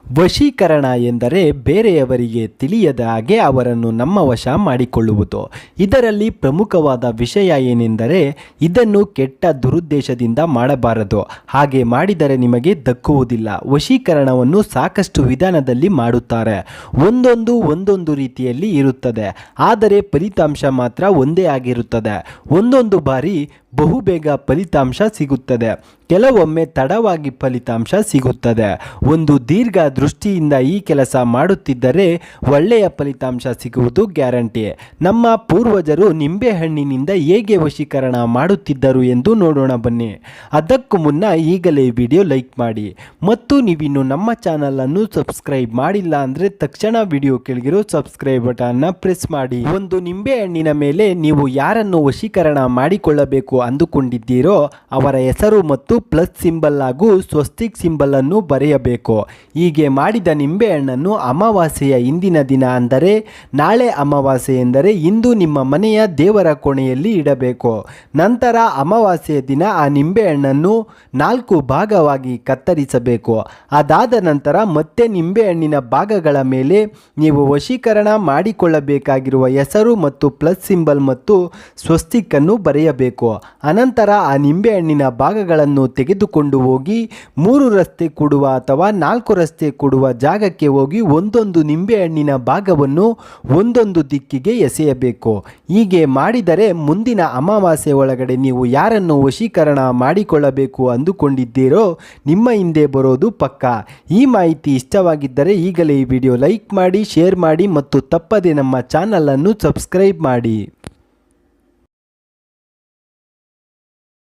ವಶೀಕರಣ ಎಂದರೆ ಬೇರೆಯವರಿಗೆ ತಿಳಿಯದ ಹಾಗೆ ಅವರನ್ನು ನಮ್ಮ ವಶ ಮಾಡಿಕೊಳ್ಳುವುದು. ಇದರಲ್ಲಿ ಪ್ರಮುಖವಾದ ವಿಷಯ ಏನೆಂದರೆ ಇದನ್ನು ಕೆಟ್ಟ ದುರುದ್ದೇಶದಿಂದ ಮಾಡಬಾರದು. ಹಾಗೆ ಮಾಡಿದರೆ ನಿಮಗೆ ದಕ್ಕುವುದಿಲ್ಲ. ವಶೀಕರಣವನ್ನು ಸಾಕಷ್ಟು ವಿಧಾನದಲ್ಲಿ ಮಾಡುತ್ತಾರೆ. ಒಂದೊಂದು ರೀತಿಯಲ್ಲಿ ಇರುತ್ತದೆ. ಆದರೆ ಫಲಿತಾಂಶ ಮಾತ್ರ ಒಂದೇ ಆಗಿರುತ್ತದೆ. ಒಂದೊಂದು ಬಾರಿ ಬಹುಬೇಗ ಫಲಿತಾಂಶ ಸಿಗುತ್ತದೆ, ಕೆಲವೊಮ್ಮೆ ತಡವಾಗಿ ಫಲಿತಾಂಶ ಸಿಗುತ್ತದೆ. ಒಂದು ದೀರ್ಘ ದೃಷ್ಟಿಯಿಂದ ಈ ಕೆಲಸ ಮಾಡುತ್ತಿದ್ದರೆ ಒಳ್ಳೆಯ ಫಲಿತಾಂಶ ಸಿಗುವುದು ಗ್ಯಾರಂಟಿ. ನಮ್ಮ ಪೂರ್ವಜರು ನಿಂಬೆಹಣ್ಣಿನಿಂದ ಹೇಗೆ ವಶೀಕರಣ ಮಾಡುತ್ತಿದ್ದರು ಎಂದು ನೋಡೋಣ ಬನ್ನಿ. ಅದಕ್ಕೂ ಮುನ್ನ ಈಗಲೇ ವಿಡಿಯೋ ಲೈಕ್ ಮಾಡಿ ಮತ್ತು ನೀವಿನ್ನು ನಮ್ಮ ಚಾನಲನ್ನು ಸಬ್ಸ್ಕ್ರೈಬ್ ಮಾಡಿಲ್ಲ ಅಂದರೆ ತಕ್ಷಣ ವಿಡಿಯೋ ಕೆಳಗಿರೋ ಸಬ್ಸ್ಕ್ರೈಬ್ ಬಟನ್ನ ಪ್ರೆಸ್ ಮಾಡಿ. ಒಂದು ನಿಂಬೆಹಣ್ಣಿನ ಮೇಲೆ ನೀವು ಯಾರನ್ನು ವಶೀಕರಣ ಮಾಡಿಕೊಳ್ಳಬೇಕು ಅಂದುಕೊಂಡಿದ್ದೀರೋ ಅವರ ಹೆಸರು ಮತ್ತು ಪ್ಲಸ್ ಸಿಂಬಲ್ ಹಾಗೂ ಸ್ವಸ್ತಿಕ್ ಸಿಂಬಲ್ ಅನ್ನು ಬರೆಯಬೇಕು. ಹೀಗೆ ಮಾಡಿದ ನಿಂಬೆಹಣ್ಣನ್ನು ಅಮಾವಾಸ್ಯೆಯ ಇಂದಿನ ದಿನ ಅಂದರೆ ನಾಳೆ ಅಮಾವಾಸ್ಯೆ ಎಂದರೆ ಇಂದು ನಿಮ್ಮ ಮನೆಯ ದೇವರ ಕೋಣೆಯಲ್ಲಿ ಇಡಬೇಕು. ನಂತರ ಅಮಾವಾಸ್ಯೆಯ ದಿನ ಆ ನಿಂಬೆಹಣ್ಣನ್ನು 4 ಭಾಗವಾಗಿ ಕತ್ತರಿಸಬೇಕು. ಅದಾದ ನಂತರ ಮತ್ತೆ ನಿಂಬೆಹಣ್ಣಿನ ಭಾಗಗಳ ಮೇಲೆ ನೀವು ವಶೀಕರಣ ಮಾಡಿಕೊಳ್ಳಬೇಕಾಗಿರುವ ಹೆಸರು ಮತ್ತು ಪ್ಲಸ್ ಸಿಂಬಲ್ ಮತ್ತು ಸ್ವಸ್ತಿಕ್ ಅನ್ನು ಬರೆಯಬೇಕು. ಅನಂತರ ಆ ನಿಂಬೆಹಣ್ಣಿನ ಭಾಗಗಳನ್ನು ತೆಗೆದುಕೊಂಡು ಹೋಗಿ 3 ರಸ್ತೆ ಕೂಡುವ ಅಥವಾ 4 ರಸ್ತೆ ಕೂಡುವ ಜಾಗಕ್ಕೆ ಹೋಗಿ ಒಂದೊಂದು ನಿಂಬೆಹಣ್ಣಿನ ಭಾಗವನ್ನು ಒಂದೊಂದು ದಿಕ್ಕಿಗೆ ಎಸೆಯಬೇಕು. ಹೀಗೆ ಮಾಡಿದರೆ ಮುಂದಿನ ಅಮಾವಾಸ್ಯೆ ಒಳಗಡೆ ನೀವು ಯಾರನ್ನು ವಶೀಕರಣ ಮಾಡಿಕೊಳ್ಳಬೇಕು ಅಂದುಕೊಂಡಿದ್ದೀರೋ ನಿಮ್ಮ ಹಿಂದೆ ಬರೋದು ಪಕ್ಕಾ. ಈ ಮಾಹಿತಿ ಇಷ್ಟವಾಗಿದ್ದರೆ ಈಗಲೇ ಈ ವಿಡಿಯೋ ಲೈಕ್ ಮಾಡಿ, ಶೇರ್ ಮಾಡಿ ಮತ್ತು ತಪ್ಪದೆ ನಮ್ಮ ಚಾನಲನ್ನು ಸಬ್ಸ್ಕ್ರೈಬ್ ಮಾಡಿ.